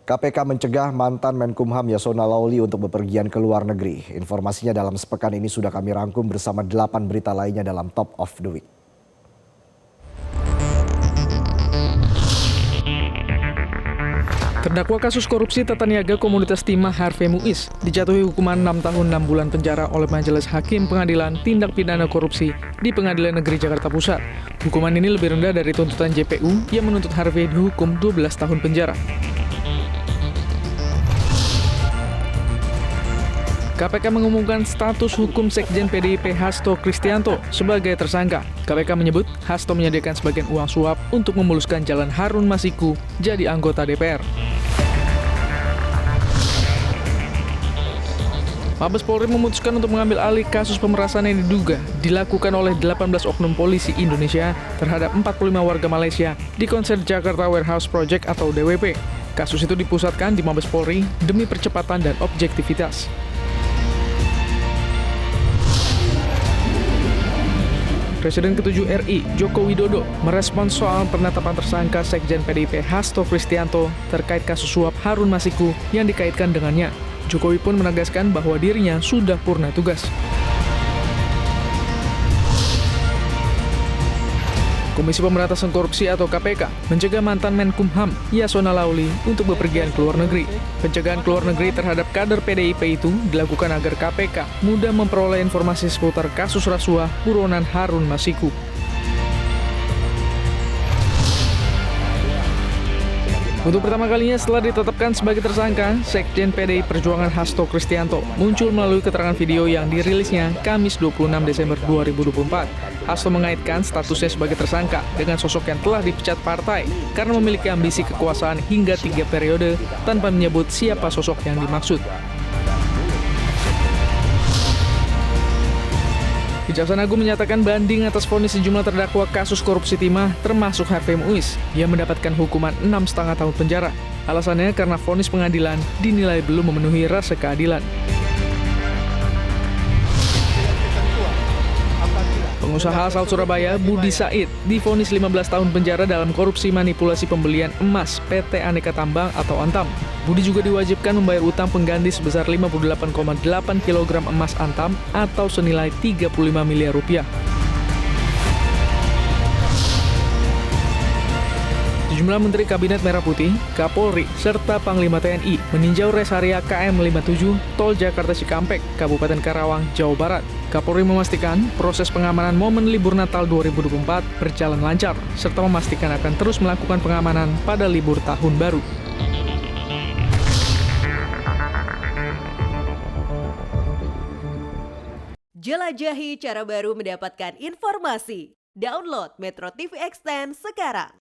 KPK mencegah mantan Menkumham Yasona Lawli untuk bepergian ke luar negeri. Informasinya dalam sepekan ini sudah kami rangkum bersama 8 berita lainnya dalam Top of the Week. Terdakwa kasus korupsi tata niaga komunitas timah Harvey Muiz dijatuhi hukuman 6 tahun 6 bulan penjara oleh Majelis Hakim Pengadilan Tindak Pidana Korupsi di Pengadilan Negeri Jakarta Pusat. Hukuman ini lebih rendah dari tuntutan JPU yang menuntut Harvey dihukum 12 tahun penjara. KPK mengumumkan status hukum Sekjen PDIP Hasto Kristianto sebagai tersangka. KPK menyebut Hasto menyediakan sebagian uang suap untuk memuluskan jalan Harun Masiku jadi anggota DPR. Mabes Polri memutuskan untuk mengambil alih kasus pemerasan yang diduga dilakukan oleh 18 oknum polisi Indonesia terhadap 45 warga Malaysia di konser Jakarta Warehouse Project atau DWP. Kasus itu dipusatkan di Mabes Polri demi percepatan dan objektivitas. Presiden ke-7 RI, Joko Widodo, merespons soal penetapan tersangka Sekjen PDIP Hasto Kristianto terkait kasus suap Harun Masiku yang dikaitkan dengannya. Jokowi pun menegaskan bahwa dirinya sudah purna tugas. Komisi Pemberantasan Korupsi atau KPK mencegah mantan Menkumham Yasona Lawli untuk bepergian ke luar negeri. Pencegahan ke luar negeri terhadap kader PDIP itu dilakukan agar KPK mudah memperoleh informasi seputar kasus rasuah buronan Harun Masiku. Untuk pertama kalinya setelah ditetapkan sebagai tersangka, Sekjen PDI Perjuangan Hasto Kristianto muncul melalui keterangan video yang dirilisnya Kamis 26 Desember 2024. Hasto mengaitkan statusnya sebagai tersangka dengan sosok yang telah dipecat partai karena memiliki ambisi kekuasaan hingga 3 periode tanpa menyebut siapa sosok yang dimaksud. Kejaksaan Agung menyatakan banding atas vonis sejumlah terdakwa kasus korupsi timah termasuk Harvey Muiz yang mendapatkan hukuman 6,5 tahun penjara. Alasannya karena vonis pengadilan dinilai belum memenuhi rasa keadilan. Pengusaha asal Surabaya, Budi Said, divonis 15 tahun penjara dalam korupsi manipulasi pembelian emas PT Aneka Tambang atau Antam. Budi juga diwajibkan membayar utang pengganti sebesar 58,8 kg emas Antam atau senilai 35 miliar rupiah. Sejumlah Menteri Kabinet Merah Putih, Kapolri, serta Panglima TNI meninjau res area KM 57 Tol Jakarta Cikampek, Kabupaten Karawang, Jawa Barat. Kapolri memastikan proses pengamanan momen libur Natal 2024 berjalan lancar, serta memastikan akan terus melakukan pengamanan pada libur Tahun Baru. Jelajahi cara baru mendapatkan informasi. Download Metro TV Extend sekarang.